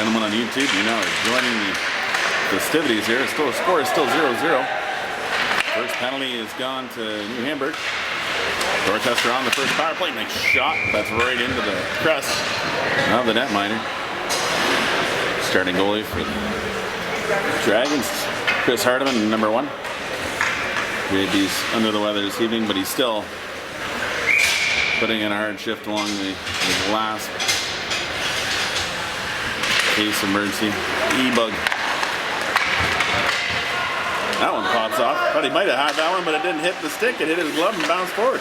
Gentlemen on YouTube, you know, are joining the festivities here. The score is still 0-0. First penalty is gone to New Hamburg. Dorchester on the first power play. Nice shot. That's right into the crest of the netminder. Starting goalie for the Dragons, Chris Hardiman, number 1. He's under the weather this evening, but he's still putting in a hard shift along the last case emergency. E-bug. That one pops off. Thought he might have had that one, but it didn't hit the stick. It hit his glove and bounced forward.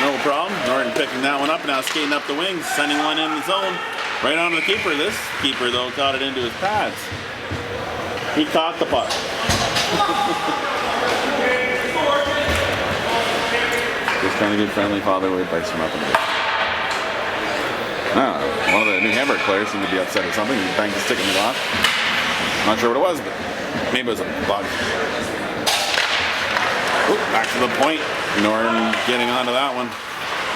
No problem. Norton picking that one up, now skating up the wings, sending one in the zone. Right onto the keeper. This keeper, though, caught it into his pads. He caught the puck. Just trying to get friendly father weight bites from up in the one of the New Hamburg players seemed to be upset or something. He banged the stick in the off. Not sure what it was, but maybe it was a bug. Ooh, back to the point. Norton getting onto that one.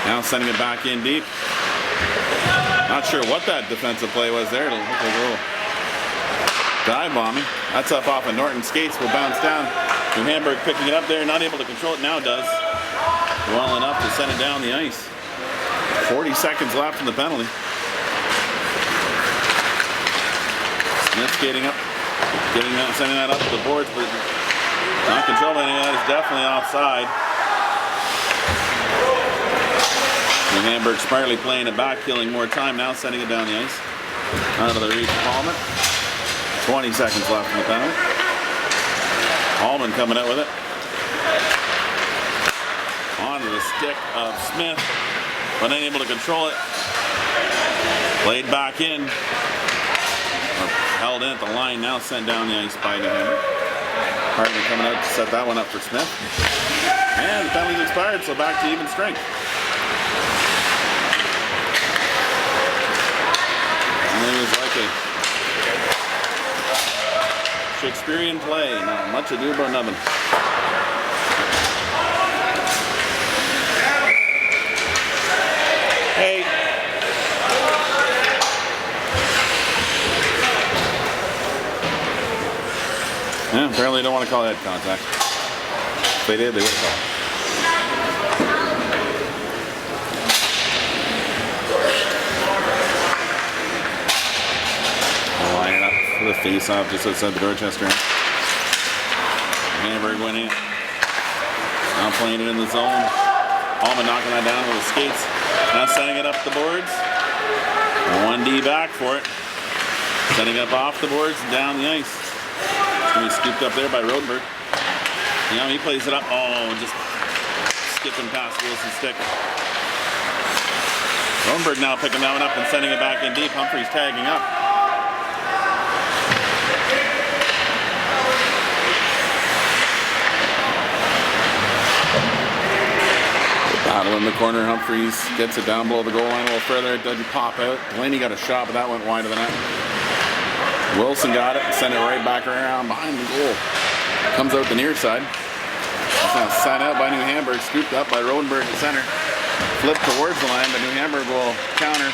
Now sending it back in deep. Not sure what that defensive play was there. It'll look like a little dive bombing. That's up off of Norton's skates. Will bounce down. New Hamburg picking it up there. Not able to control it. Now does. Well enough to send it down the ice. 40 seconds left in the penalty. Smith skating up. Sending that up to the boards, but not controlling it. That is definitely offside. New Hamburg smartly playing it back, killing more time now, sending it down the ice. Out of the reach of Hallman. 20 seconds left in the penalty. Hallman coming out with it. Onto the stick of Smith, but unable to control it. Played back in. Held in at the line, now sent down the ice by New Hamburg. Hartman coming out to set that one up for Smith. And the penalty's expired, so back to even strength. And it was like a Shakespearean play. Not much ado about nothing. Hey. Yeah, apparently they don't want to call head contact. If they did, they would have called. Line it up for the face-off just outside the Dorchester. Hamburg winning it. Now playing it in the zone. Hallman knocking that down with his skates. Now sending it up the boards. 1D back for it. Setting up off the boards and down the ice. He scooped up there by Rodenberg. Now he plays it up. Oh, just skipping past Wilson's stick. Rodenberg now picking that one up and sending it back in deep. Humphreys tagging up. Battle in the corner. Humphreys gets it down below the goal line a little further. It doesn't pop out. Delaney got a shot, but that went wide of the net. Wilson got it and sent it right back around behind the goal. Comes out the near side. That's now sent out by New Hamburg, scooped up by Rodenberg in center. Flipped towards the line, but New Hamburg will counter.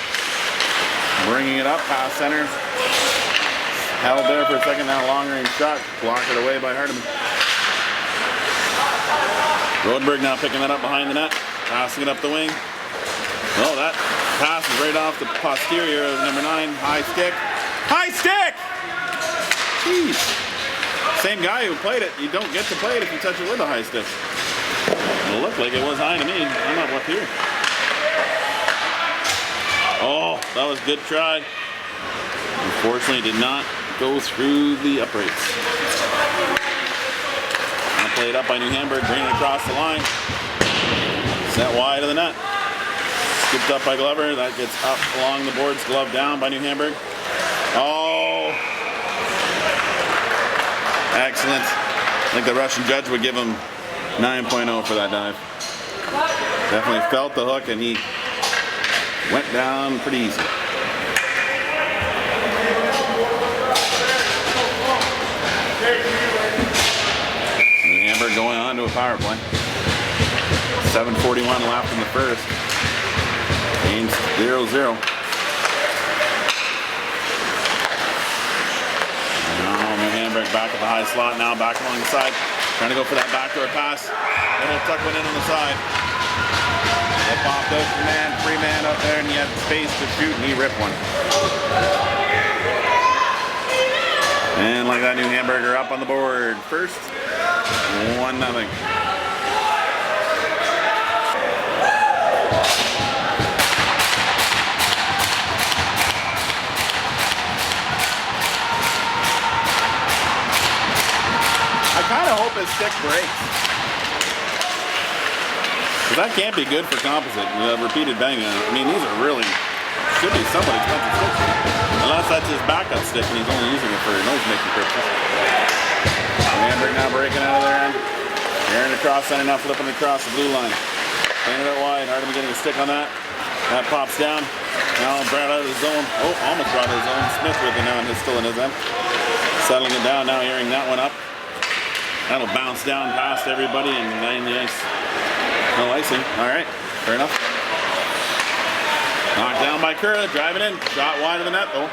Bringing it up past center. Held there for a second, now long range shot. Blocked it away by Hardiman. Rodenberg now picking that up behind the net. Passing it up the wing. Oh, that pass is right off the posterior of number 9. High stick. High stick! Jeez. Same guy who played it. You don't get to play it if you touch it with a high stick. It looked like it was high to me. I'm not up here. Oh, that was a good try. Unfortunately, did not go through the uprights. Now played up by New Hamburg, bringing it across the line. Sent wide of the net. Scooped up by Glover. That gets up along the boards. Glove down by New Hamburg. Oh, excellent. I think the Russian judge would give him 9.0 for that dive. Definitely felt the hook and he went down pretty easy. New Hamburg going on to a power play. 7:41 left in the first. Game's 0-0. Hamburg back at the high slot now, back along the side. Trying to go for that backdoor pass. Little tuck one in on the side. It popped out the man, free man up there, and he had space to shoot, and he ripped one. And like that, New Hamburger up on the board. First, 1-0. I kind of hope his stick breaks. Because that can't be good for composite. Repeated banging. I mean, these are really, should be somewhat expensive sticks. Unless that's his backup stick and he's only using it for nose making purposes. Hamburg now breaking out of there. Airing across, sending out, flipping across the blue line. Playing it out wide. Hardman getting a stick on that. That pops down. Now brought out of his zone. Oh, almost brought out of his zone. Smith with it now and still in his end. Settling it down now, airing that one up. That'll bounce down past everybody and laying the ice. No icing. All right, fair enough. Knocked down by Curra, driving in. Shot wide of the net though.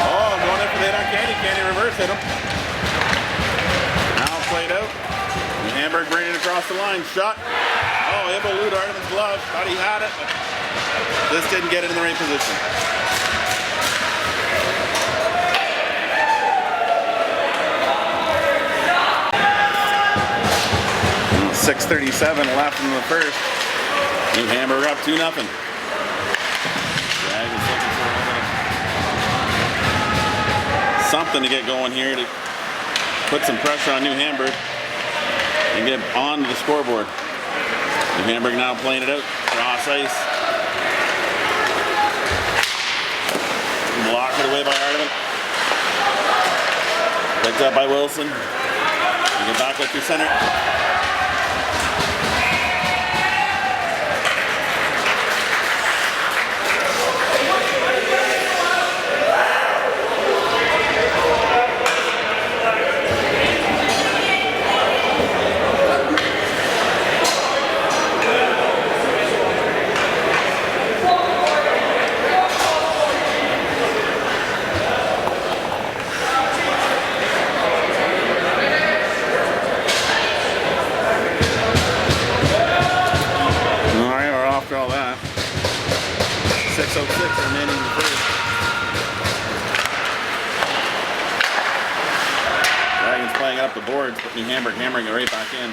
Oh, going in for the hit on Candy. Candy reverse hit him. Now played out. And Hamburg bringing it across the line. Shot. Oh, able to loot Hardman's glove. Thought he had it, but this didn't get it in the right position. 6:37 left in the first. New Hamburg up 2-0. Dragons looking for a little bit of something to get going here to put some pressure on New Hamburg and get on to the scoreboard. New Hamburg now playing it out. Cross ice. Blocked it away by Hardman. Picked up by Wilson. And get back up to center. All that. 6:06 remaining in the first. Dragons playing up the boards, but New Hamburg hammering it right back in.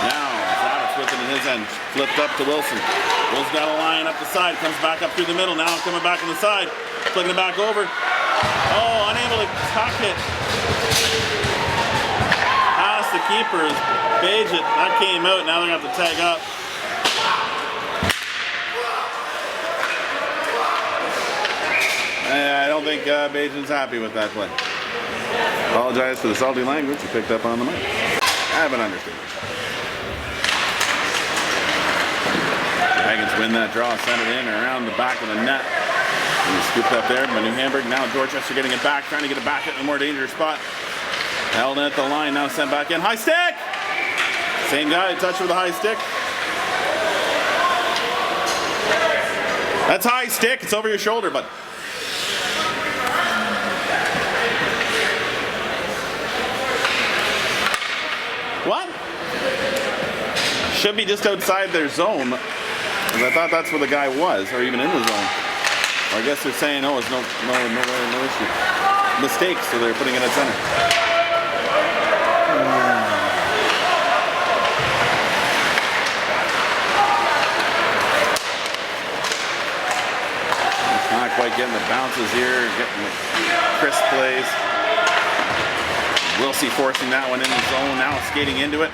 Now, Zavitz with it in his end. Flipped up to Wilson. Wilson's got a line up the side. Comes back up through the middle. Now coming back on the side. Flicking it back over. Oh, unable to tuck it. Past the keepers. Page it. That came out. Now they're going to have to tag up. I don't think Bajan's happy with that play. Apologize for the salty language you picked up on the mic. I haven't understood. Dragons win that draw, send it in around the back of the net. And scooped up there by New Hamburg. Now Dorchester getting it back, trying to get it back in a more dangerous spot. Held in at the line, now sent back in. High stick! Same guy, touch with a high stick. That's high stick, it's over your shoulder, but what? Should be just outside their zone. Because I thought that's where the guy was, or even in the zone. Or I guess they're saying, oh, it's no issue. Mistake, so they're putting it at center. It's not quite getting the bounces here, getting the crisp plays. Wilsey forcing that one in the zone, now skating into it.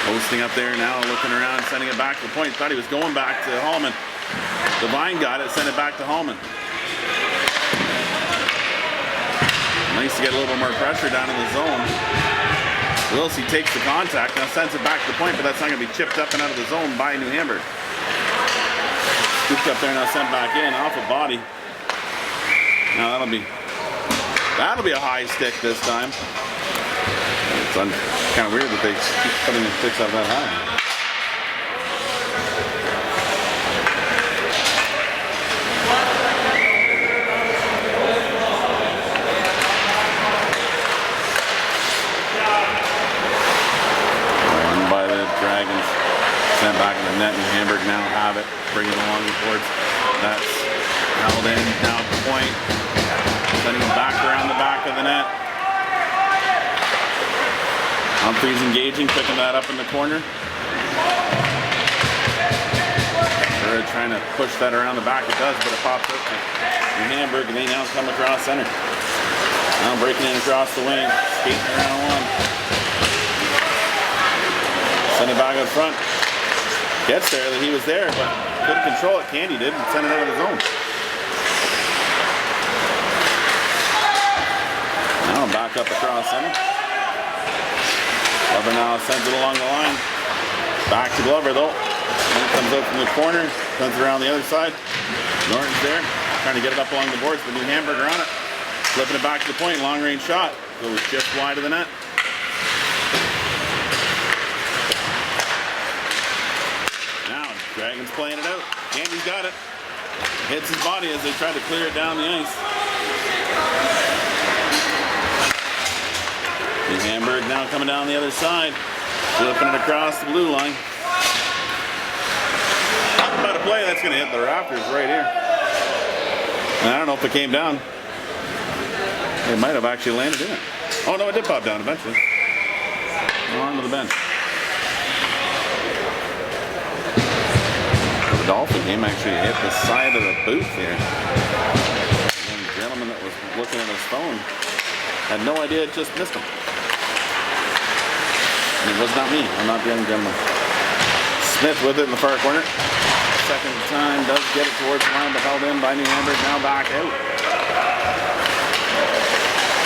Posting up there now, looking around, sending it back to the point. Thought he was going back to Hallman. Devine got it, sent it back to Hallman. Nice to get a little bit more pressure down in the zone. Wilsey takes the contact, now sends it back to the point, but that's not going to be chipped up and out of the zone by New Hamburg. Scooped up there, now sent back in, off a body. Now that'll be a high stick this time. It's kind of weird that they keep putting the sticks up that high. the net, and Hamburg now have it, bring it along the boards. That's held in, now at the point, sending it back around the back of the net. Humphreys engaging, picking that up in the corner. They're trying to push that around the back, it does, but it pops up to Hamburg, and they now come across center. Now breaking in across the wing, skating around one. Send it back up front. Gets there, that he was there, but couldn't control it. Candy did, and sent it out of the zone. Now back up across center. Glover now sends it along the line. Back to Glover though. Then it comes out from the corner, comes around the other side. Norton's there, trying to get it up along the boards, but New Hamburger on it. Flipping it back to the point, long range shot. Goes just wide of the net. Now, Dragons playing it out. Candy's got it. Hits his body as they try to clear it down the ice. New Hamburg now coming down the other side. Flipping it across the blue line. Talk about a play that's going to hit the rafters right here. And I don't know if it came down. It might have actually landed in it. Oh no, it did pop down eventually. On to the bench. The Dolphin game actually hit the side of the booth here. And the gentleman that was looking at his phone had no idea it just missed him. And it was not me. I'm not the young gentleman. Smith with it in the far corner. Second time does get it towards the line, but held in by New Hamburg. Now back out.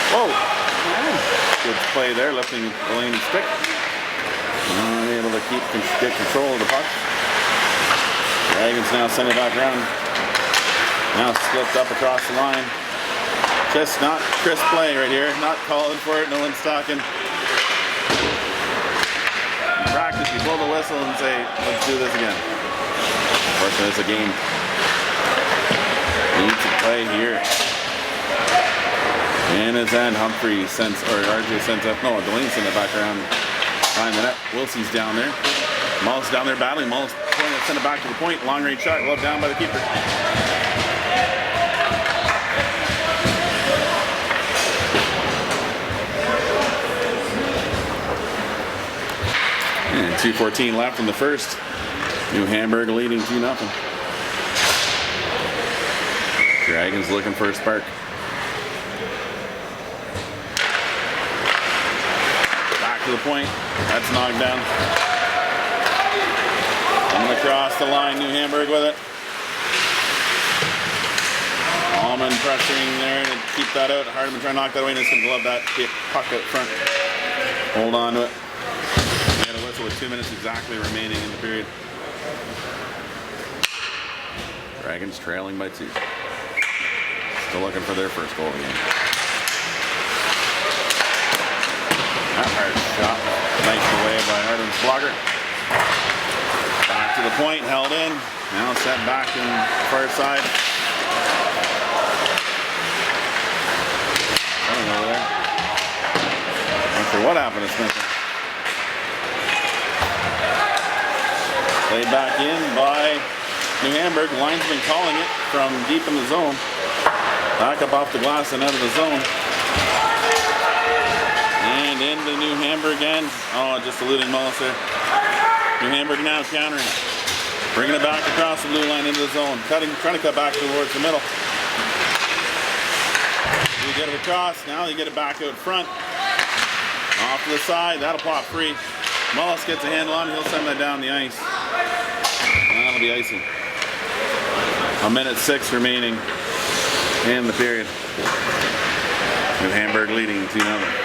Whoa! Good play there, lifting the lane and stick. Able to get control of the puck. Dragons now send it back around. Now slipped up across the line. Just not crisp play right here. Not calling for it. No one's talking. In practice, you blow the whistle and say, let's do this again. Unfortunately, it's a game. Need to play here. In his end, Humphrey sends, or RJ sends up, no, Delaney sends it back around behind the net. Wilsey's down there. Mullis down there battling. Mullis send it back to the point. Long range shot, glove down by the keeper. And 2:14 left in the first. New Hamburg leading 2-0. Dragons looking for a spark. To the point, that's knocked down. Coming across the line, New Hamburg with it. Allman pressuring there to keep that out. Hardeman trying to knock that away, and it's going to glove that puck out front. Hold on to it. They had a whistle with 2 minutes exactly remaining in the period. Dragons trailing by 2. Still looking for their first goal of the game. Hard shot, knifed away by Harden's blocker. Back to the point, held in. Now set back in the far side. Something over there. Not sure what happened to Smith. Played back in by New Hamburg. Linesman calling it from deep in the zone. Back up off the glass and out of the zone. And into New Hamburg end. Oh, just eluding Mullis there. New Hamburg now countering. Bringing it back across the blue line into the zone. Trying to cut back towards the middle. You get it across. Now you get it back out front. Off to the side. That'll pop free. Mullis gets a handle on it. He'll send that down the ice. That'll be icing. 1:06 remaining in the period. New Hamburg leading 2-0.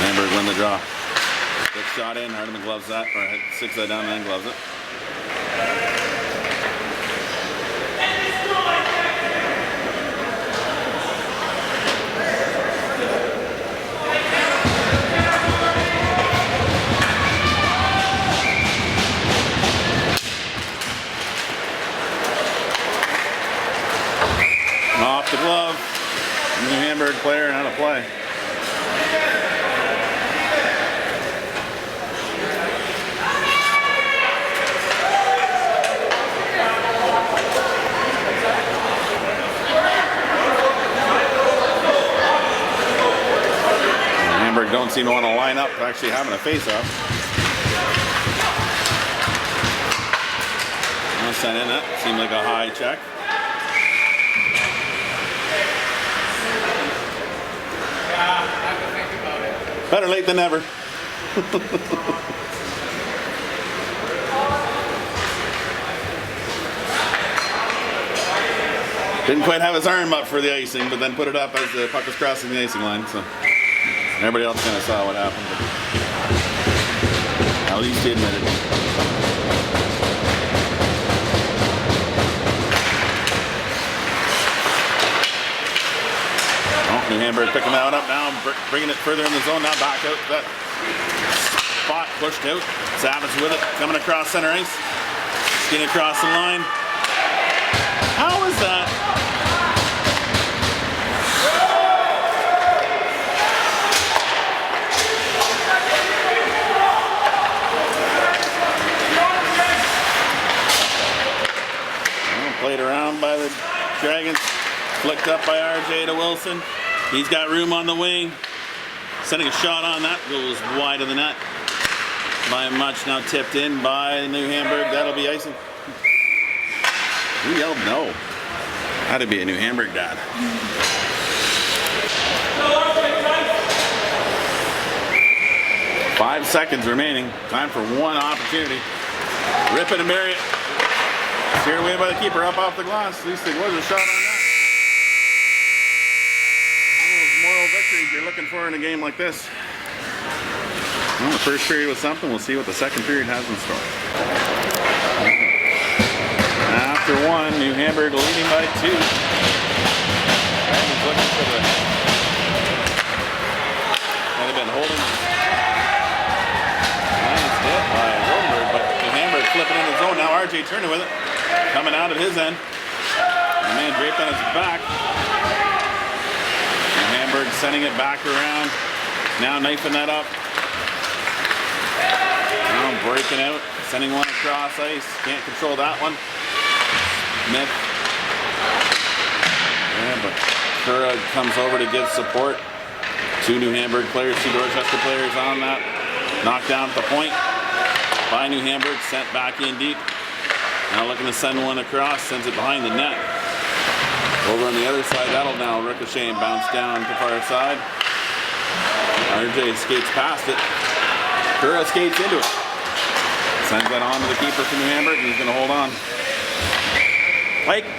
Hamburg win the draw. Quick shot in, Hardeman gloves that, or sticks that down and then gloves it. off the glove. New Hamburg player how to play. New Hamburg don't seem to want to line up to actually having a face-off. Sent in that seemed like a high check. Better late than never. Didn't quite have his arm up for the icing, but then put it up as the puck was crossing the icing line. So everybody else kind of saw what happened. But at least he admitted it. New Hamburg picking that one up now, bringing it further in the zone. Now back out that spot, pushed out. Savage with it, coming across center ice, getting across the line. How is that? Well, played around by the Dragons, flicked up by RJ to Wilson. He's got room on the wing. Sending a shot on that. Goes wide of the net. By much. Now tipped in by New Hamburg. That'll be icing. Who yelled no? Had to be a New Hamburg dad. 5 seconds remaining. Time for one opportunity. Rip it and bury it. Steered away by the keeper up off the glass. At least it was a shot on that. Moral victories you're looking for in a game like this. Well, the first period was something. We'll see what the second period has in store. After one, New Hamburg leading by 2. Dragons looking for the... Might have been holding. Nice hit by Rodenberg, but New Hamburg flipping in the zone. Now RJ Turner with it. Coming out of his end. The man draped on his back. Hamburg sending it back around. Now knifing that up. Now breaking out. Sending one across ice. Can't control that one. Smith. Yeah, but Kura comes over to give support. 2 New Hamburg players, 2 Dorchester players on that. Knocked down at the point by New Hamburg. Sent back in deep. Now looking to send one across. Sends it behind the net. Over on the other side, that'll now ricochet and bounce down to far side. RJ skates past it. Kura skates into it. Sends that on to the keeper from New Hamburg, and he's going to hold on. Pike.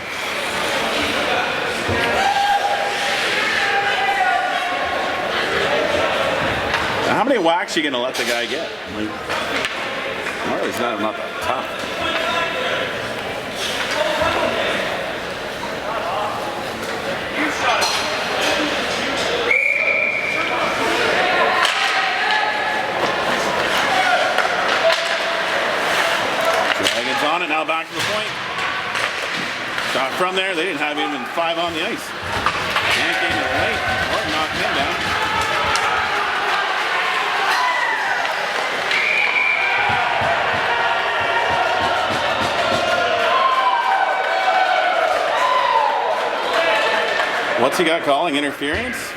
Now, how many whacks are you going to let the guy get? Like, well, he's not that tough. On it now, back to the point. Shot from there. They didn't have even 5 on the ice. Yanking it late. Or knocking him down. What's he got calling? Interference?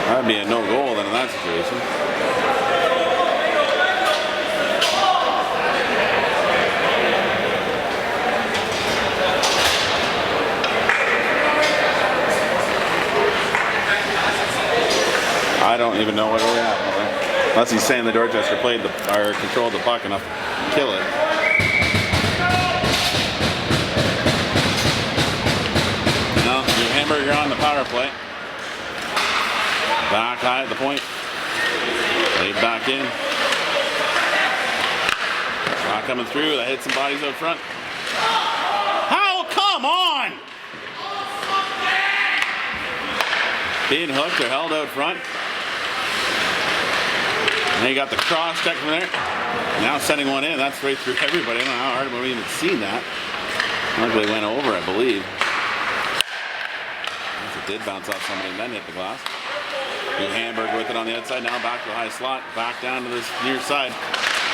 That'd be a no goal then in that situation. I don't even know what really happened. Unless he's saying the Dorchester played or controlled the puck enough to kill it. No, New Hamburg on the power play. Back high at the point. Laid back in. Shot coming through. That hit some bodies out front. How? Come on! Being hooked or held out front. And you got the cross check from there. Now sending one in. That's right through everybody. I don't know how hard we've even seen that. Luckily went over, I believe. It did bounce off somebody and then hit the glass. New Hamburg with it on the outside. Now back to the high slot. Back down to this near side.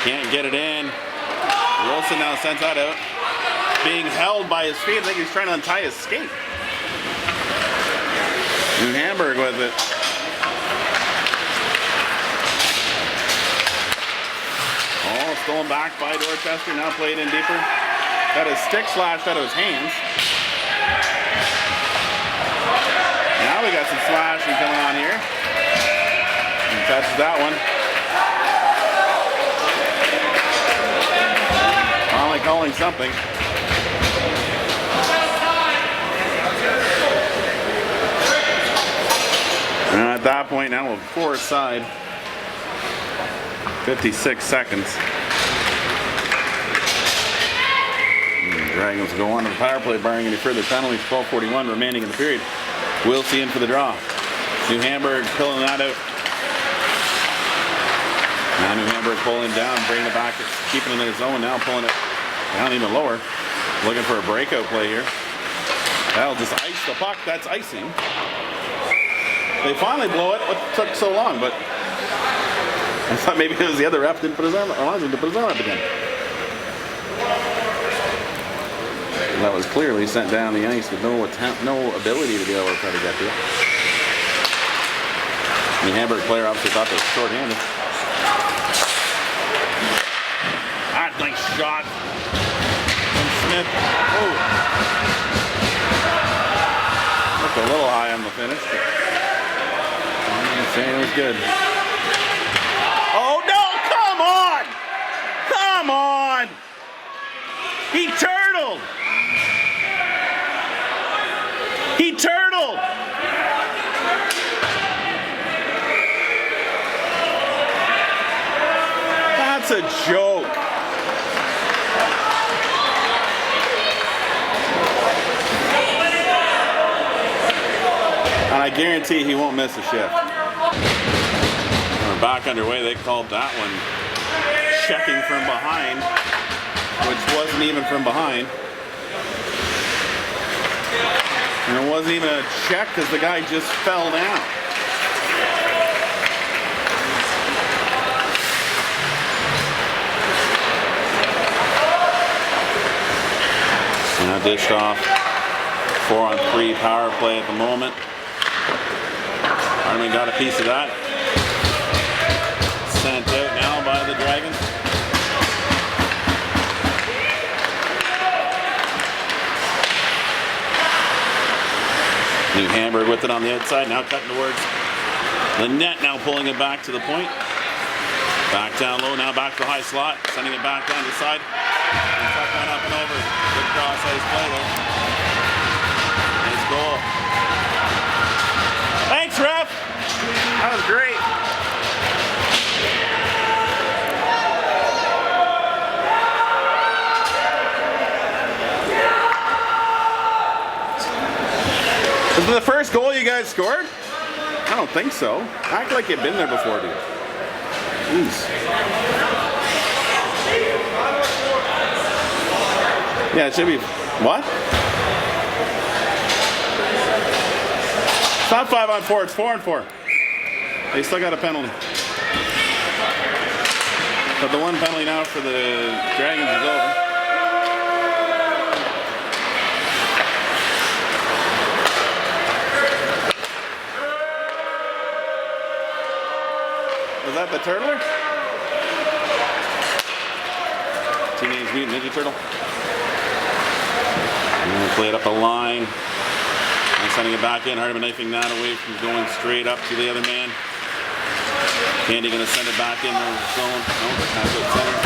Can't get it in. Wilson now sends that out. Being held by his feet. I think he's trying to untie his skate. New Hamburg with it. Oh, stolen back by Dorchester. Now played in deeper. Got his stick slashed out of his hands. Now we got some slashing coming on here. And touches that one. Finally calling something. And at that point now we'll forward side. 56 seconds. Dragons will go on to the power play, barring any further penalties. 12:41 remaining in the period. We'll see in for the draw. New Hamburg pulling that out. Now New Hamburg pulling down, bringing it back, keeping it in their zone. Now pulling it down even lower. Looking for a breakout play here. That'll just ice the puck. That's icing. They finally blow it. What took so long? But I thought maybe it was the other ref didn't put his arm, or didn't put his arm up again. That was clearly sent down the ice with no ability to be able to try to get to it. The Hamburg player obviously thought they were short-handed. Ah, nice shot from Smith. Oh. Looked a little high on the finish. I'm saying it was good. Oh no! Come on! Come on! He turtled! He turtled! That's a joke. And I guarantee he won't miss a shift. We're back underway. They called that one checking from behind, which wasn't even from behind. And it wasn't even a check because the guy just fell down. Now dished off. 4-on-3 power play at the moment. Hardeman got a piece of that. Sent out now by the Dragons. New Hamburg with it on the outside, now cutting towards the net, now pulling it back to the point. Back down low, now back to the high slot, sending it back down the side. And tuck that up and over. Good cross-ice play there. Nice goal. Thanks, ref! That was great. Is it the first goal you guys scored? I don't think so. Act like you've been there before, dude. Jeez. Yeah, it should be. What? It's not 5-on-4, it's 4-on-4. They still got a penalty. But the one penalty now for the Dragons is over. Was that the turtler? Teenage Mutant Ninja Turtle. And we play it up a line. And sending it back in. Hardeman knifing that away from going straight up to the other man. Candy going to send it back in the zone. No, but kind of good center.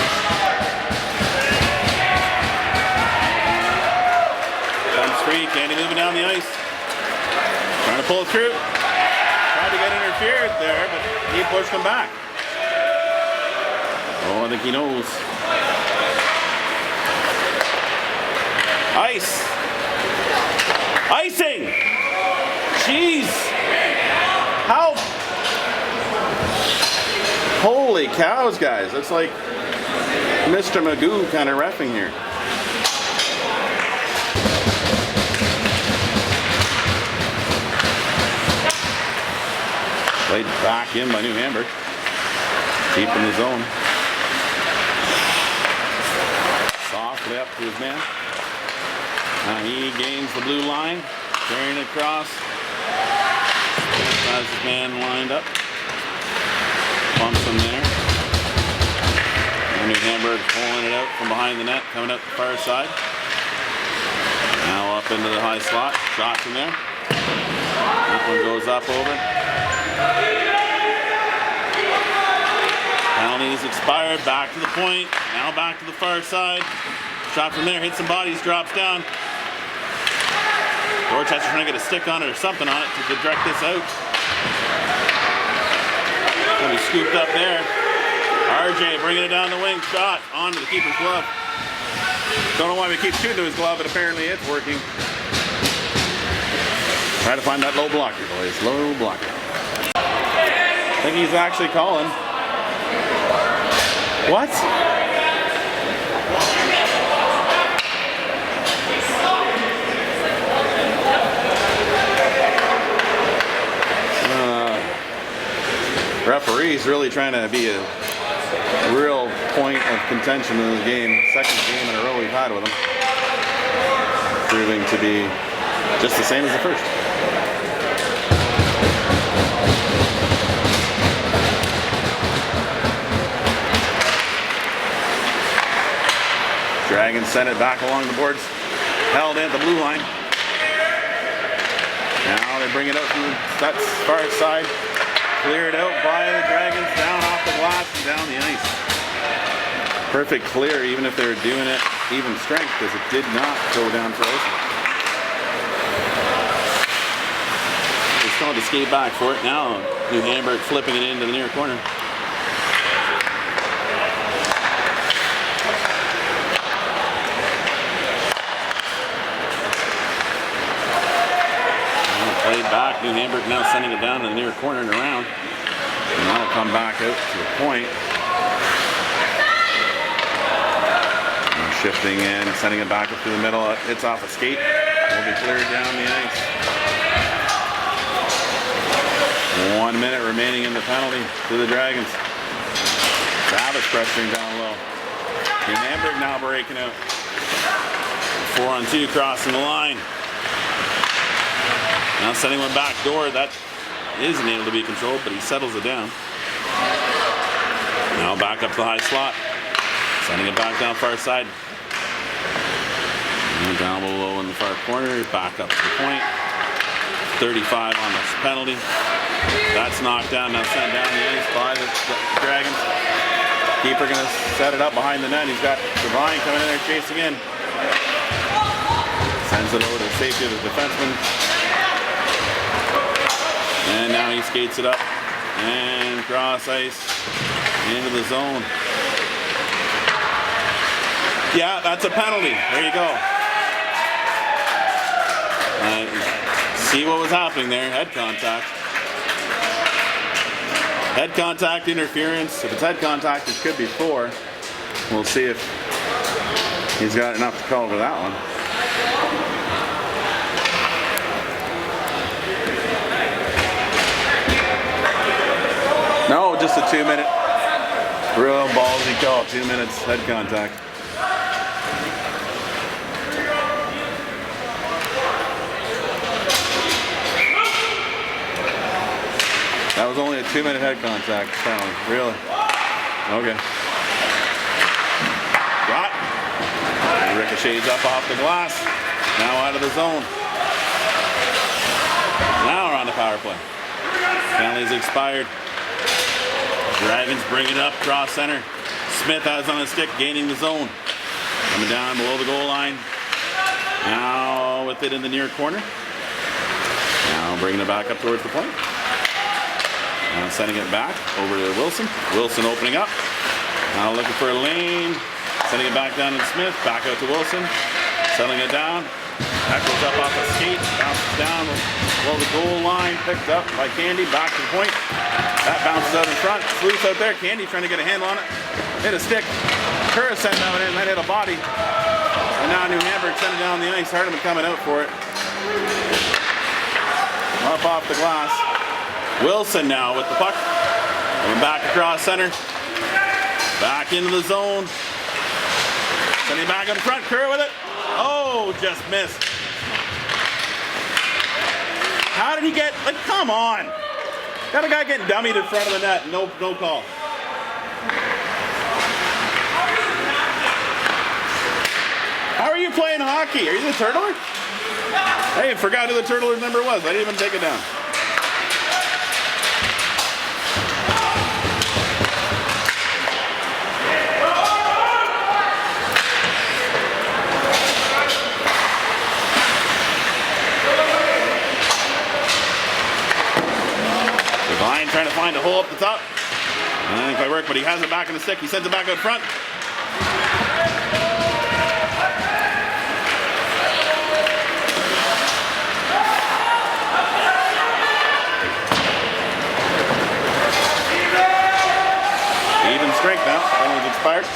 Comes free. Candy moving down the ice. Trying to pull it through. Tried to get interfered there, but he pushed him back. Oh, I think he knows. Ice. Icing! Jeez! How? Holy cows, guys. It's like Mr. Magoo kind of reffing here. Played back in by New Hamburg. Deep in the zone. Softly up to his man. Now he gains the blue line. Carrying it across. Has his man lined up. Bumps him there. And New Hamburg pulling it out from behind the net. Coming up the far side. Now up into the high slot. Shot from there. That one goes up over. Penalties expired. Back to the point. Now back to the far side. Shot from there. Hits some bodies. Drops down. Dorchester trying to get a stick on it or something on it to direct this out. Gonna be scooped up there. RJ bringing it down the wing. Shot onto the keeper's glove. Don't know why we keep shooting to his glove, but apparently it's working. Try to find that low blocker, boys. Low blocker. I think he's actually calling. What? Referee's really trying to be a real point of contention in the game. Second game in a row we've had with him. Proving to be just the same as the first. Dragons sent it back along the boards. Held in at the blue line. Now they bring it out from that far side. Cleared out by the Dragons, down off the glass and down the ice. Perfect clear, even if they were doing it even strength, because it did not go down frozen. They still had to skate back for it. Now New Hamburg flipping it into the near corner. Played back, New Hamburg now sending it down to the near corner and around. And that'll come back out to the point. And shifting in, sending it back up to the middle. It's off a skate. Will be cleared down the ice. 1 minute remaining in the penalty to the Dragons. Travis pressuring down low. New Hamburg now breaking out. 4-on-2 crossing the line. Now sending one back door. That isn't able to be controlled, but he settles it down. Now back up to the high slot. Sending it back down far side. And down below in the far corner. Back up to the point. 35 on this penalty. That's knocked down. Now sent down the ice by the Dragons. Keeper going to set it up behind the net. He's got Devine coming in there chasing in. Sends it over to the safety of the defenseman. And now he skates it up and cross ice into the zone. Yeah, that's a penalty. There you go. See what was happening there. Head contact. Head contact interference. If it's head contact, it could be 4. We'll see if he's got enough to call for that one. No, just a 2-minute. Real ballsy call. 2 minutes head contact. That was only a 2-minute head contact penalty. Really? Okay. Shot. Ricochets up off the glass. Now out of the zone. Now we're on the power play. Penalty's expired. Dragons bring it up, cross center. Smith has on a stick, gaining the zone. Coming down below the goal line. Now with it in the near corner. Now bringing it back up towards the point. Now sending it back over to Wilson. Wilson opening up. Now looking for a lane. Sending it back down to Smith. Back out to Wilson. Settling it down. That goes up off the skate, bounces down below the goal line, picked up by Candy, back to the point. That bounces out in front, it's loose out there. Candy trying to get a handle on it. Hit a stick. Kerr sent that one in, that hit a body. And now New Hamburg sent it down the ice. Hardeman coming out for it. Up off the glass. Wilson now with the puck. Coming back across center. Back into the zone. Sending back in front. Kerr with it. Oh, just missed. How did he get, like, come on. Got a guy getting dummied in front of the net. No call. How are you playing hockey? Are you the turtler? Hey, I forgot who the turtler's number was. I didn't even take it down. Devine trying to find a hole up the top. I don't think it worked, but he has it back in the stick. He sends it back out front. Even strength now. Penalty's expired.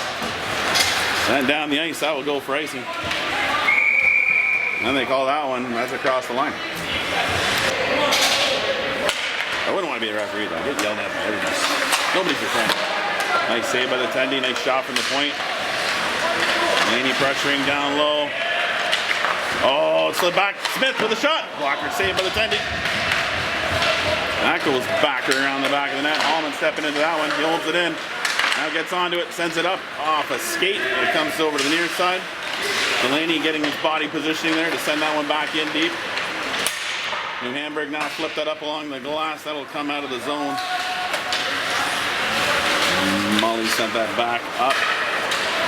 And down the ice, that will go for icing. And they call that one, that's across the line. I wouldn't want to be a referee though. I get yelled at by everybody. Nobody's your friend. Nice save by the Tendy, nice shot from the point. Laney pressuring down low. Oh, it's the back. Smith with a shot. Blocker saved by the Tendy. That goes back around the back of the net. Allman stepping into that one. He holds it in. Now gets onto it, sends it up off a skate. It comes over to the near side. Delaney getting his body positioning there to send that one back in deep. New Hamburg now flipped that up along the glass. That'll come out of the zone. Mully sent that back up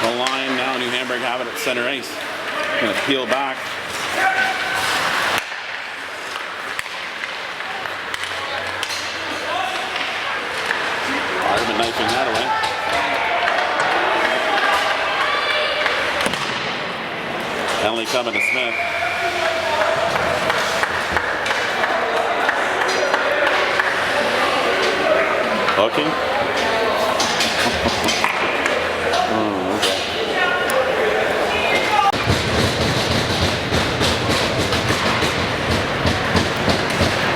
the line. Now New Hamburg have it at center ice. Gonna peel back. Hardeman knifing that away. Penalty coming to Smith. Hooking. Oh, okay.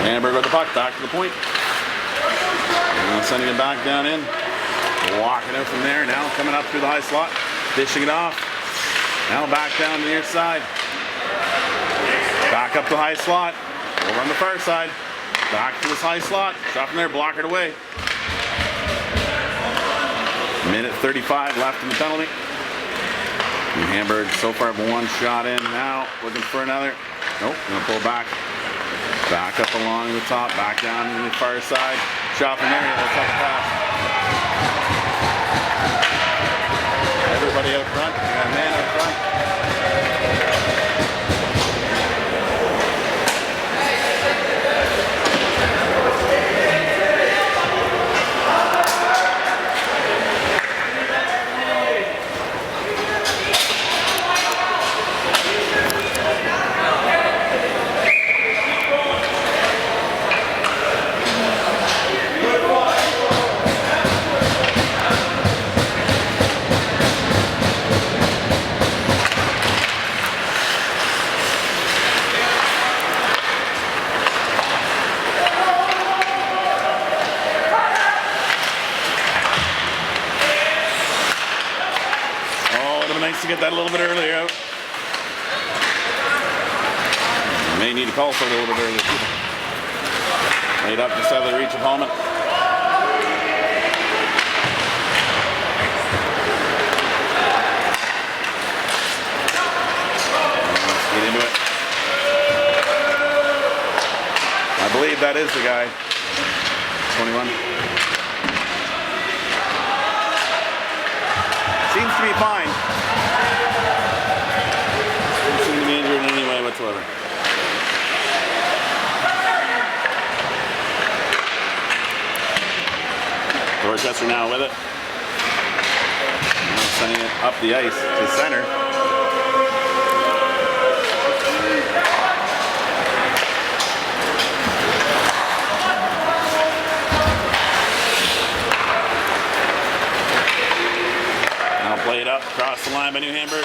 Hamburg with the puck, back to the point. Now sending it back down in. Walking out from there, now coming up through the high slot. Dishing it off. Now back down to the near side. Back up the high slot. Over on the far side. Back to this high slot. Shot from there, block it away. Minute 35 left in the penalty. New Hamburg so far have one shot in. Now looking for another. Nope, gonna pull back. Back up along the top, back down to the far side. Shot from there, that's up the pass. Everybody out front, we got a man out front. Nice to get that a little bit earlier out. May need to call for it a little bit earlier too. Laid up just out of the reach of Hallman. Let's get into it. I believe that is the guy. 21. Seems to be fine. Doesn't seem to be injured in any way whatsoever. Dorchester now with it. Now sending it up the ice to center. time by New Hamburg.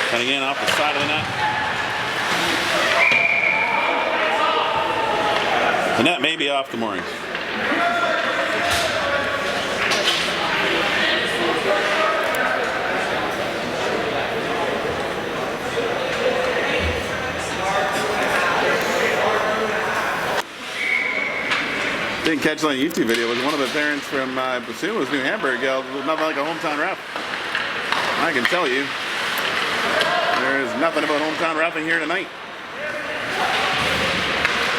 Cutting in off the side of the net. The net may be off the moorings. Didn't catch it on a YouTube video. It was one of the parents from, I assume it was New Hamburg, yelled, nothing like a hometown ref. I can tell you, there's nothing about hometown reffing here tonight.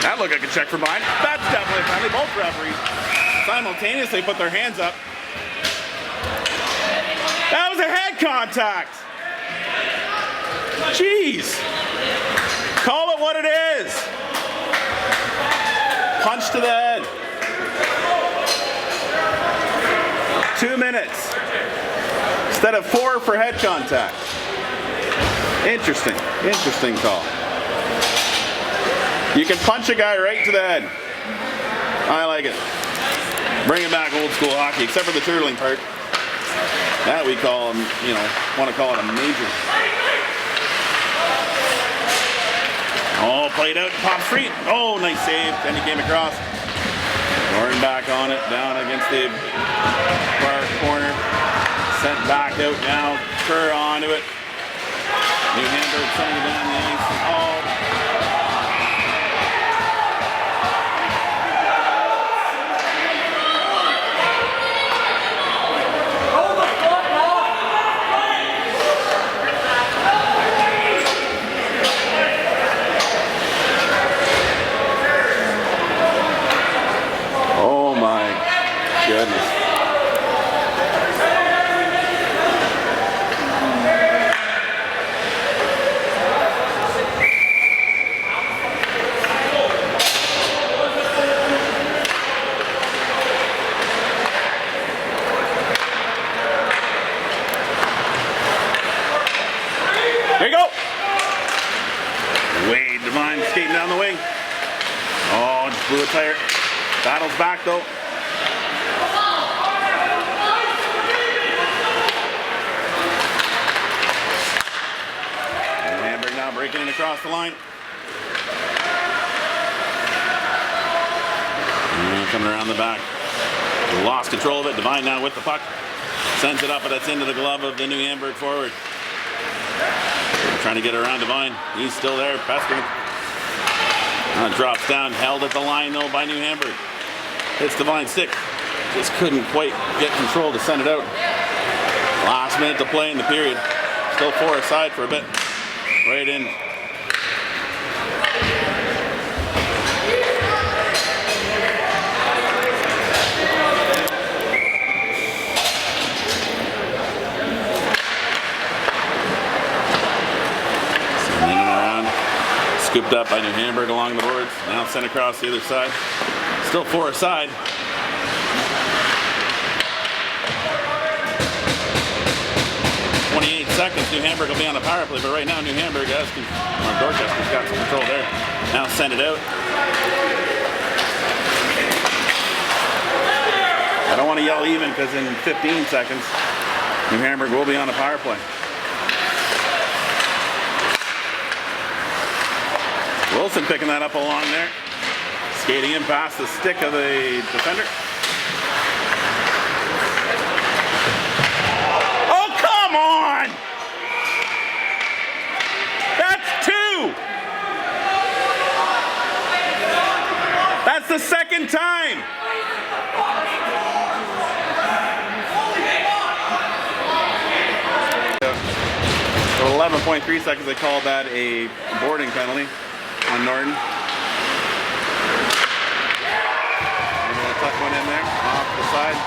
That looked like a check for mine. That's definitely a penalty. Both referees simultaneously put their hands up. That was a head contact. Jeez. Call it what it is. Punch to the head. 2 minutes instead of 4 for head contact. Interesting call. You can punch a guy right to the head. I like it. Bring it back old school hockey, except for the turtling part. That we call, want to call it a major. Oh, played out, pops free. Oh, nice save. Then he came across. Gordon back on it, down against the far corner. Sent back out now. Kerr onto it. New Hamburg sending it down the ice. Oh. Oh my goodness. There you go. Wade Devine skating down the wing. Oh, just blew a tire. Battles back though. And Hamburg now breaking in across the line. And coming around the back. Lost control of it. Devine now with the puck. Sends it up, but that's into the glove of the New Hamburg forward. Trying to get around Devine. He's still there, pestering. Drops down, held at the line though by New Hamburg. Hits Devine's stick. Just couldn't quite get control to send it out. Last minute to play in the period. Still 4 aside for a bit. Right in. Scooped up by New Hamburg along the boards. Now sent across the other side. Still 4 aside. Seconds, New Hamburg will be on the power play, but right now New Hamburg has, Dorchester's got some control there. Now send it out. I don't want to yell even because in 15 seconds, New Hamburg will be on the power play. Wilson picking that up along there. Skating in past the stick of the defender. Oh, come on! That's 2! That's the second time! So 11.3 seconds, they called that a boarding penalty on Norton. And a tough one in there, off the side.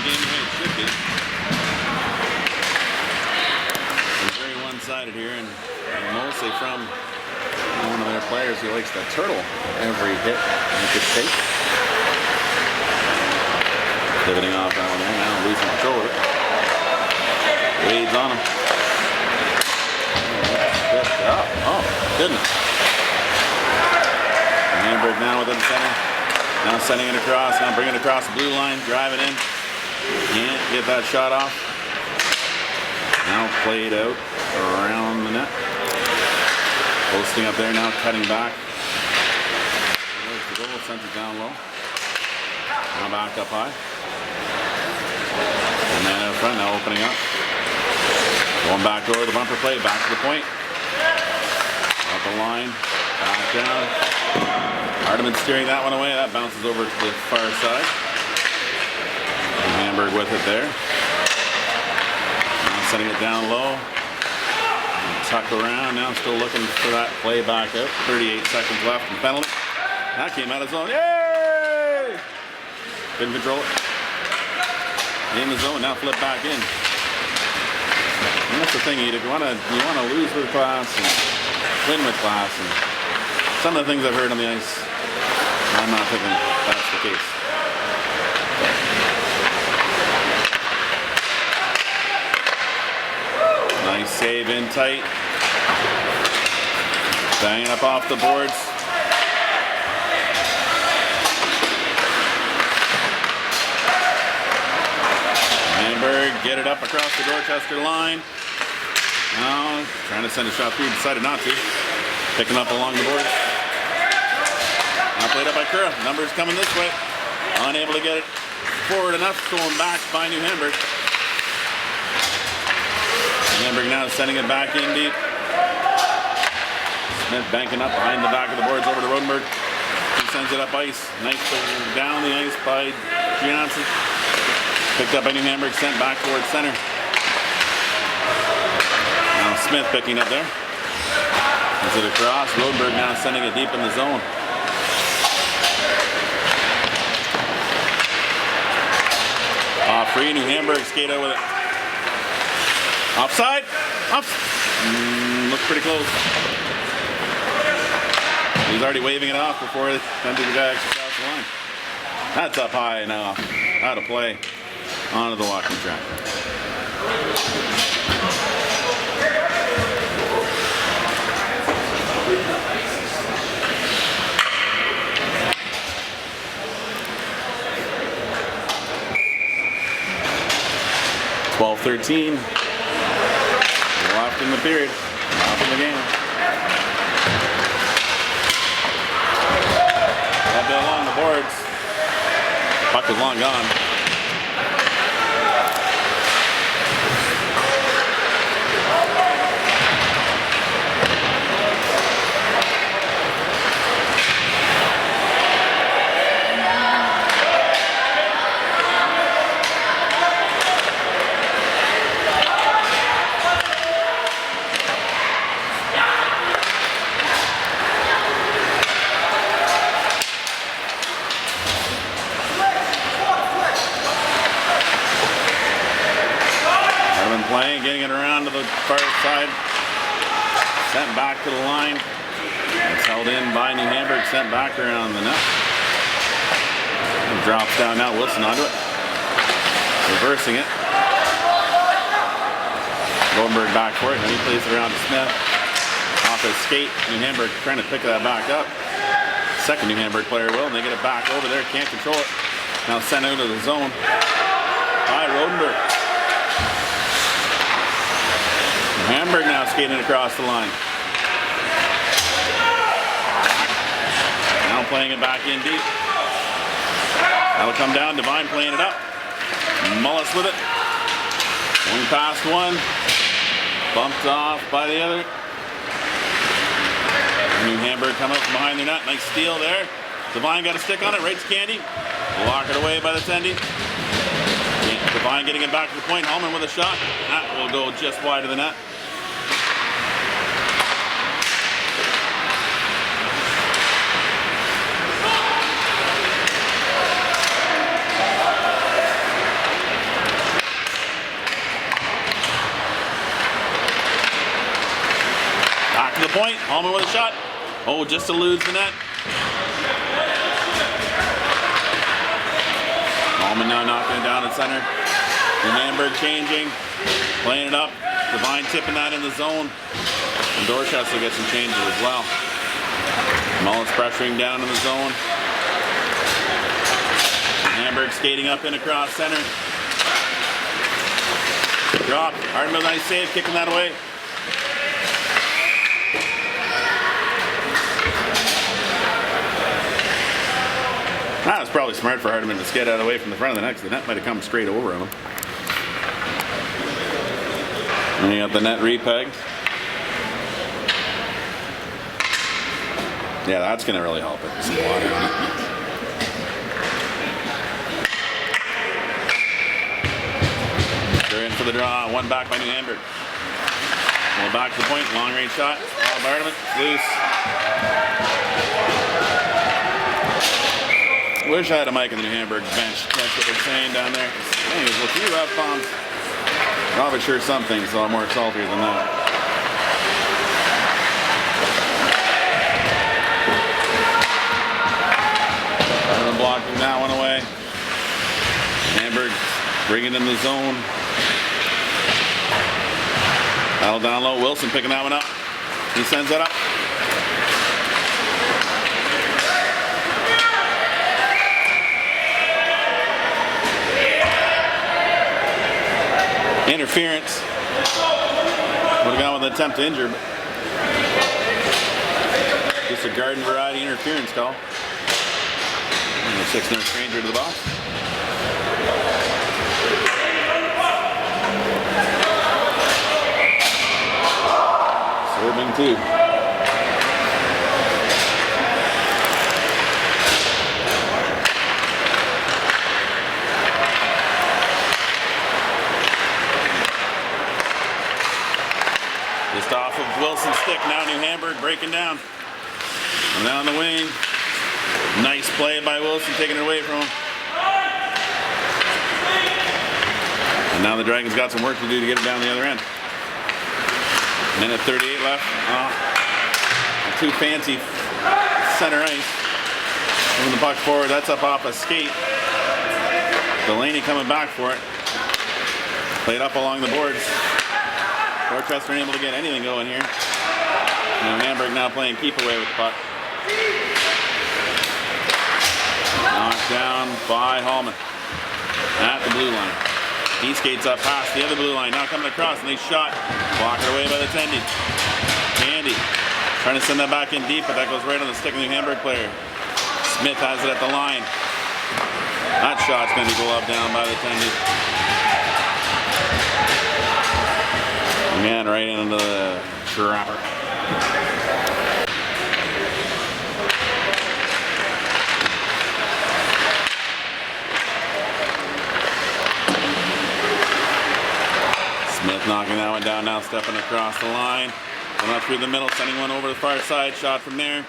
game the way it should be. It's very one-sided here, and mostly from one of their players who likes to turtle every hit he could take. Pivoting off that one there, now losing control of it. Wade's on him. Oh, goodness. Hamburg now within the center. Now sending it across, now bringing it across the blue line, driving in. Can't get that shot off. Now played out around the net. Posting up there now, cutting back. There's the goal, sent it down low. Now back up high. And then out front, now opening up. Going back over the bumper plate, back to the point. Up the line, back down. Hardiman steering that one away. That bounces over to the far side. And Hamburg with it there. Now sending it down low. Tuck around, now still looking for that play back out. 38 seconds left and penalty. That came out of zone. Yay! Couldn't control it. In the zone, now flip back in. And that's the thing, you want to lose with class and win with class. And some of the things I've heard on the ice, I'm not thinking that's the case. Nice save in tight. Banging up off the boards. Hamburg, get it up across the Dorchester line. Now, trying to send a shot through, decided not to. Picking up along the boards. Now played up by Kura. Numbers coming this way. Unable to get it forward enough. Going back by New Hamburg. Hamburg now sending it back in deep. Smith banking up behind the back of the boards over to Rodenberg. He sends it up ice. Nice down the ice by Gianson. Picked up by New Hamburg, sent back towards center. Now Smith picking up there. Sends it across. Rodenberg now sending it deep in the zone. Off free, New Hamburg skate out with it. Offside. Looks pretty close. He's already waving it off before the guy actually crossed the line. That's up high now. Out of play. Onto the walking track. .12-13. Left in the period. Left in the game. Up there along the boards. Puck is long gone. Playing, getting it around to the far side. Sent back to the line. It's held in by New Hamburg, sent back around the net. And drops down now, Wilson onto it. Reversing it. Rodenberg back for it, and he plays it around to Smith. Off his skate, New Hamburg trying to pick that back up. Second New Hamburg player will, and they get it back over there, can't control it. Now sent out of the zone by Rodenberg. Hamburg now skating across the line. Now playing it back in deep. That'll come down. Devine playing it up. Mullis with it. Going past one. Bumped off by the other. New Hamburg coming up from behind their net. Nice steal there. Devine got a stick on it. Right to Candy. Lock it away by the Tendy. Devine getting it back to the point. Hallman with a shot. That will go just wide of the net. Hallman with a shot. Oh, just eludes the net. Hallman now knocking it down at center. And Hamburg changing, playing it up. Devine tipping that in the zone. And Dorchester will get some changes as well. Mullis pressuring down in the zone. Hamburg skating up and across center. Drop. Hardman, nice save, kicking that away. That was probably smart for Hardman to skate out of the way from the front of the net. The net might have come straight over him. And you got the net repeg. Yeah, that's going to really help it. Some water on it. They're in for the draw. One back by New Hamburg. Well, back to the point. Long range shot. Hardman. Loose. Wish I had a mic in the New Hamburg bench. That's what they're saying down there. Anyways, well, 2 rough bombs. Probably sure some things are more saltier than that. Hardman blocking that one away. Hamburg bringing in the zone. Battle down low. Wilson picking that one up. He sends that up. Interference. Would have gone with an attempt to injure, but just a garden variety interference call. And the 6-0 stranger to the box. Serving 2. Just off of Wilson's stick, now New Hamburg breaking down. And down the wing. Nice play by Wilson, taking it away from him. And now the Dragons got some work to do to get it down the other end. Minute 38 left. Too fancy center ice. Moving the puck forward, that's up off a skate. Delaney coming back for it. Played up along the boards. Dorchester unable to get anything going here. And Hamburg now playing keep away with the puck. Knocked down by Hallman at the blue line. He skates up past the other blue line. Now coming across, and they shot. Blocked away by the Tendy. Candy trying to send that back in deep, but that goes right on the stick of the New Hamburg player. Smith has it at the line. That shot's going to be gloved down by the Tendy. Man, right into the trapper. Smith knocking that one down now, stepping across the line. Going up through the middle, sending one over the far side. Shot from there.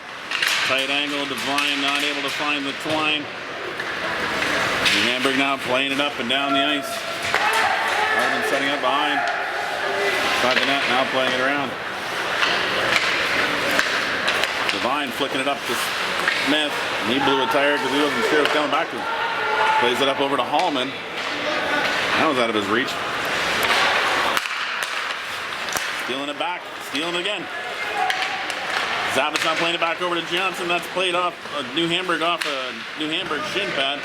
Tight angle, Devine not able to find the twine. New Hamburg now playing it up and down the ice. Hardman setting up behind. Inside the net, now playing it around. Devine flicking it up to Smith. And he blew a tire because he wasn't sure it was coming back to him. Plays it up over to Hallman. That was out of his reach. Stealing it back, stealing it again. Zabit's now playing it back over to Johnson. That's played off New Hamburg off a New Hamburg shin pad.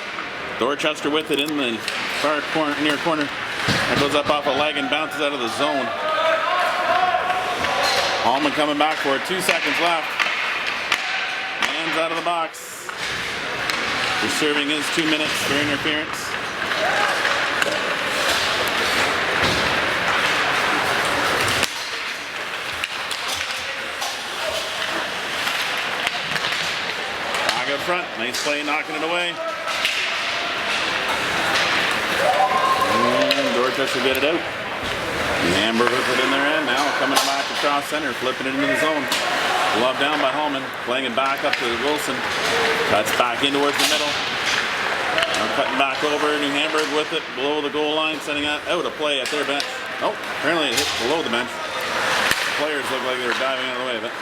Dorchester with it in the far corner, near corner. That goes up off a leg and bounces out of the zone. Hallman coming back for it. 2 seconds left. Hands out of the box. He's serving his 2 minutes for interference. Back up front. Nice play, knocking it away. And Dorchester get it out. Hamburg with it in their end now, coming back across center, flipping it into the zone. Glove down by Hallman, playing it back up to Wilson. Cuts back in towards the middle. Now cutting back over, New Hamburg with it, below the goal line, sending out a play at their bench. Oh, apparently it hit below the bench. Players look like they were diving out of the way of it.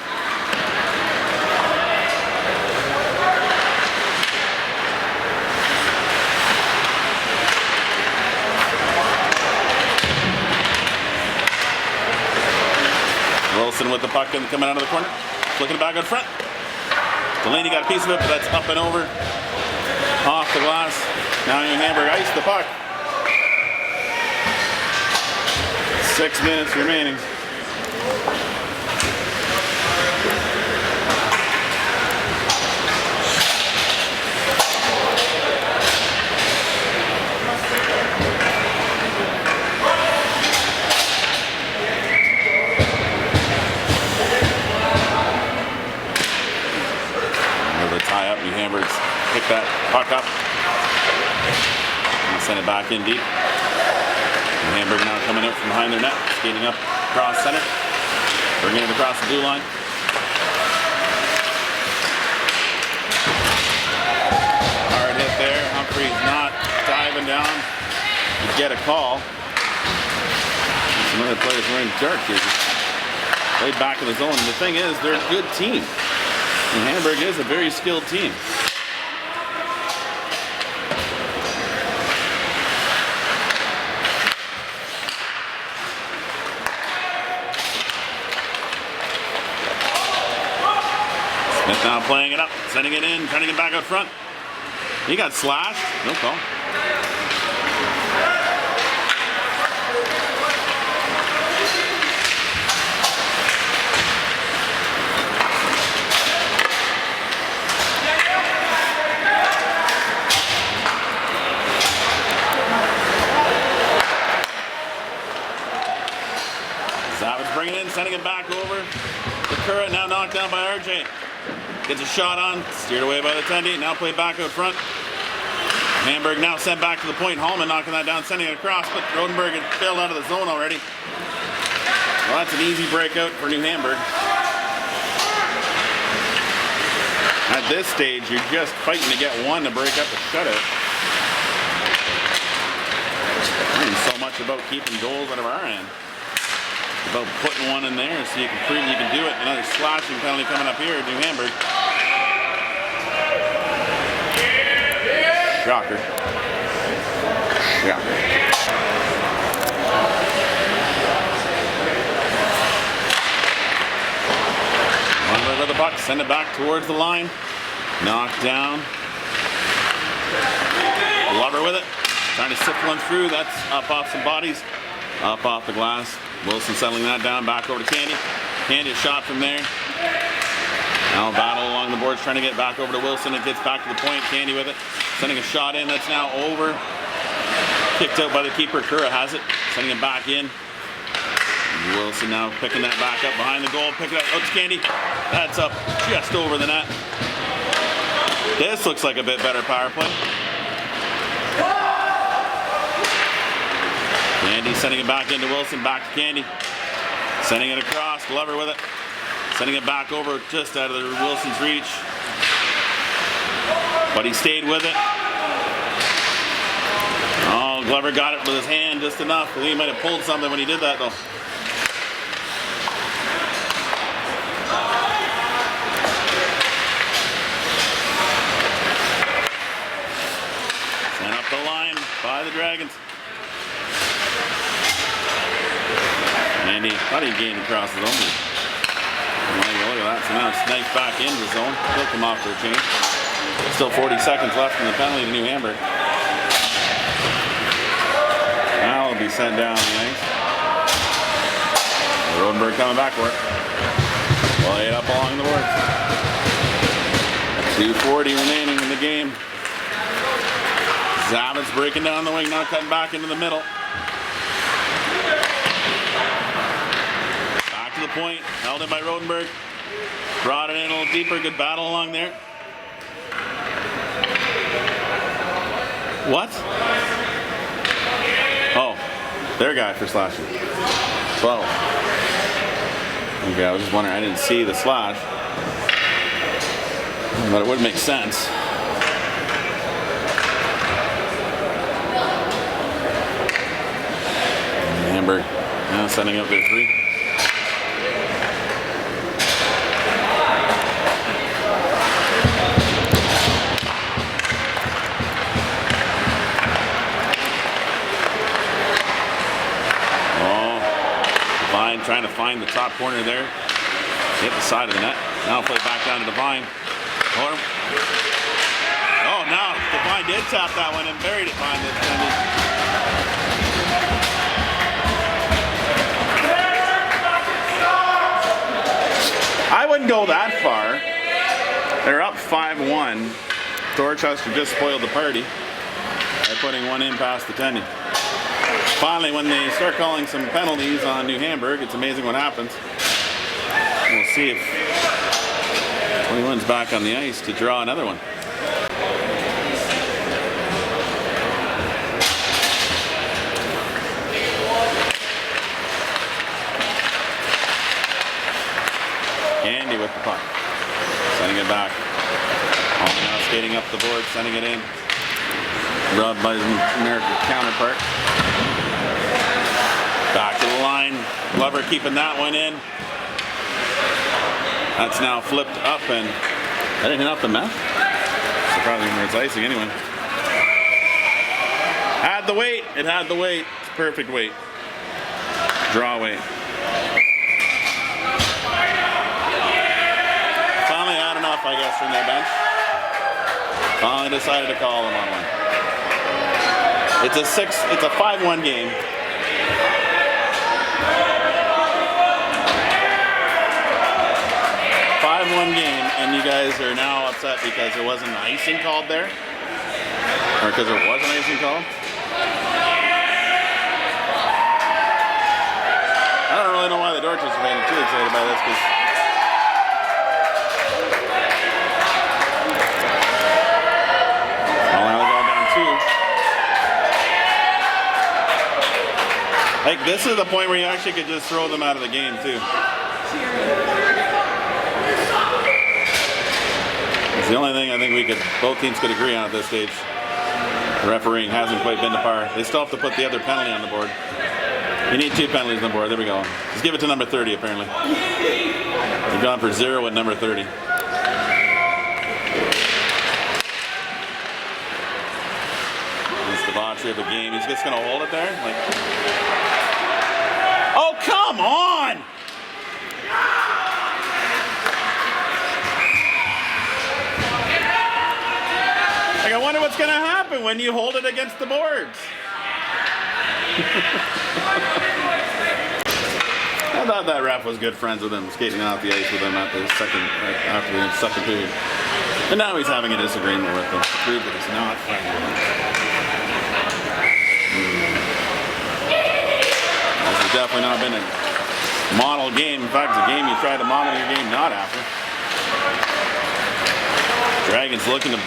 puck coming out of the corner. Looking back out front. Delaney got a piece of it, but that's up and over. Off the glass. Now New Hamburg iced the puck. 6 minutes remaining. Tie up. New Hamburg's pick that puck up and send it back in deep. New Hamburg now coming out from behind their net, skating up across center, bringing it across the blue line. Hard hit there. Humphrey's not diving down to get a call. Some other players wearing dark jerseys. Played back in the zone. And the thing is, they're a good team. And Hamburg is a very skilled team. Smith now playing it up, sending it in, trying to get back out front. He got slashed. No call. Bringing it in, sending it back over. The current now knocked down by RJ. Gets a shot on, steered away by the Tendy. Now played back out front. Hamburg now sent back to the point. Hallman knocking that down, sending it across, but Rodenberg had failed out of the zone already. Well, that's an easy breakout for New Hamburg. At this stage, you're just fighting to get one to break up the shutout. So much about keeping goals out of our end. About putting one in there so you can prove you can do it. Another slashing penalty coming up here at New Hamburg. Shocker. Shocker. One look at the puck, send it back towards the line. Knocked down. Glover with it. Trying to sift one through. That's up off some bodies. Up off the glass. Wilson settling that down, back over to Candy. Candy, a shot from there. Now battle along the boards, trying to get back over to Wilson. It gets back to the point. Candy with it. Sending a shot in. That's now over. Kicked out by the keeper. Kura has it. Sending it back in. Wilson now picking that back up behind the goal. Pick it up. Out to Candy. That's up just over the net. This looks like a bit better power play. Candy sending it back into Wilson, back to Candy. Sending it across, Glover with it. Sending it back over just out of Wilson's reach. But he stayed with it. Oh, Glover got it with his hand just enough. I think he might have pulled something when he did that though. Sent up the line by the Dragons. And he thought he gained across the zone. Look at that. So now it's sniped back into the zone. He'll come off for a change. Still 40 seconds left in the penalty to New Hamburg. Now it'll be sent down the ice. Rodenberg coming back for it. Well, laid up along the boards. 2:40 remaining in the game. Zavitz breaking down the wing, now cutting back into the middle. The point, held in by Rodenberg, brought it in a little deeper, good battle along there. What? Oh, their guy for slashing. 12. Okay, I was just wondering, I didn't see the slash, but it would make sense. Hamburg now sending up their three. Trying to find the top corner there. Hit the side of the net. Now play back down to Devine. Oh, now Devine did tap that one and buried it behind the defender. I wouldn't go that far. They're up 5-1. Dorchester just spoiled the party by putting one in past the tendy. Finally, when they start calling some penalties on New Hamburg, it's amazing what happens. We'll see if 21's back on the ice to draw another one. Andy with the puck. Sending it back. Now skating up the board, sending it in. Rubbed by his American counterpart. Back to the line. Glover keeping that one in. That's now flipped up and that didn't hit off the mat. Surprising where it's icing anyway. Had the weight. It had the weight. It's perfect weight. Draw weight. Finally had enough, I guess, from their bench. Finally decided to call them on one. It's a 5-1 game. One game, and you guys are now upset because there wasn't icing called there, or because there was an icing called. I don't really know why the Dorchester fans are too excited by this, because well, now they're all down 2. Like, this is the point where you actually could just throw them out of the game too. It's the only thing I think both teams could agree on at this stage. The refereeing hasn't quite been to par. They still have to put the other penalty on the board. You need 2 penalties on the board. There we go. Just give it to number 30, apparently. They've gone for 0 at number 30. This debauchery of the game. He's just going to hold it there? Like, oh, come on! I wonder what's going to happen when you hold it against the boards. I thought that ref was good friends with him, skating off the ice with him after the second period. And now he's having a disagreement with him to prove that he's not friends with him. This has definitely not been a model game. In fact, it's a game you try to model your game not after. Dragons looking to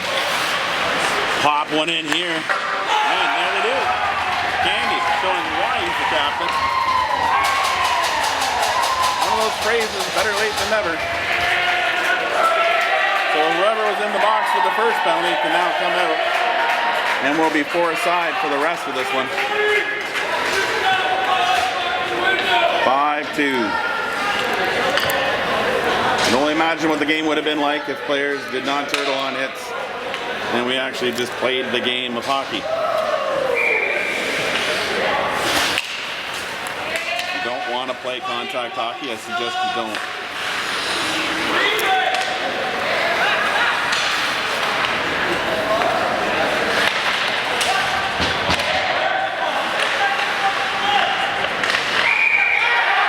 pop one in here. And there they do. Candy showing why he's the captain. One of those phrases, better late than never. So whoever was in the box for the first penalty can now come out. And we'll be 4 aside for the rest of this one. 5-2. You can only imagine what the game would have been like if players did not turtle on hits. And we actually just played the game of hockey. If you don't want to play contact hockey, I suggest you don't.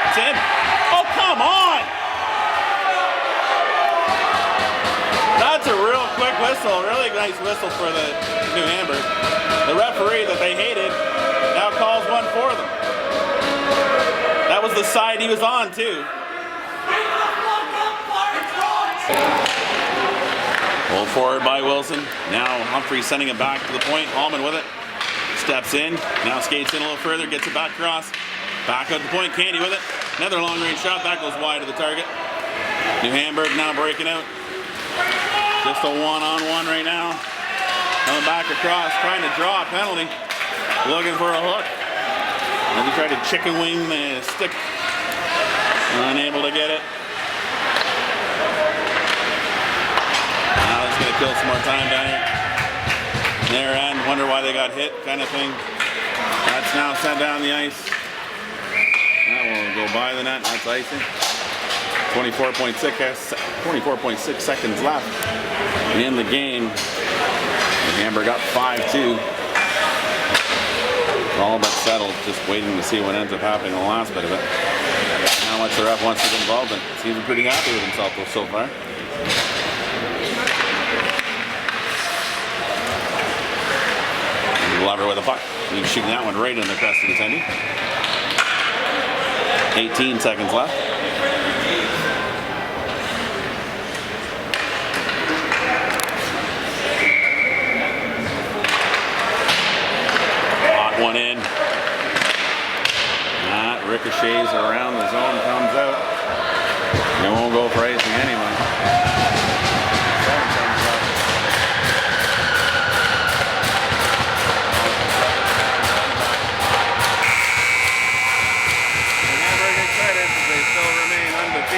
It's in. Oh, come on! That's a real quick whistle, really nice whistle for the New Hamburg. The referee that they hated now calls one for them. That was the side he was on too. Pulled forward by Wilson. Now Humphrey sending it back to the point. Allman with it. Steps in. Now skates in a little further. Gets it back across. Back at the point. Candy with it. Another long range shot. That goes wide of the target. New Hamburg now breaking out. Just a one-on-one right now. Coming back across, trying to draw a penalty. Looking for a hook. And he tried to chicken wing the stick. Unable to get it. Now it's going to kill some more time down here. Their end, wonder why they got hit kind of thing. That's now sent down the ice. That will go by the net, that's icing. 24.6 seconds left in the game. Hamburg up 5-2. All but settled, just waiting to see what ends up happening in the last bit of it. How much the ref wants to get involved in. He's pretty happy with himself so far. Glover with a puck. He's shooting that one right in the crest of the attendee. 18 seconds left. Hot one in. That ricochets around the zone, comes out. It won't go for icing anyway.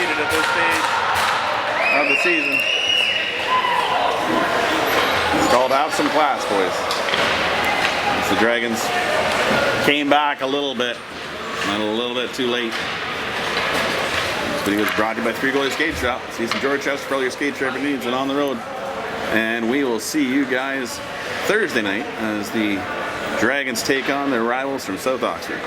At this stage of the season. It's called Have Some Class, boys. As the Dragons came back a little bit too late. This video was brought to you by 3 Goalie Skate Shop. See some Dorchester for all your skate trip needs and on the road. And we will see you guys Thursday night as the Dragons take on their rivals from South Oxford.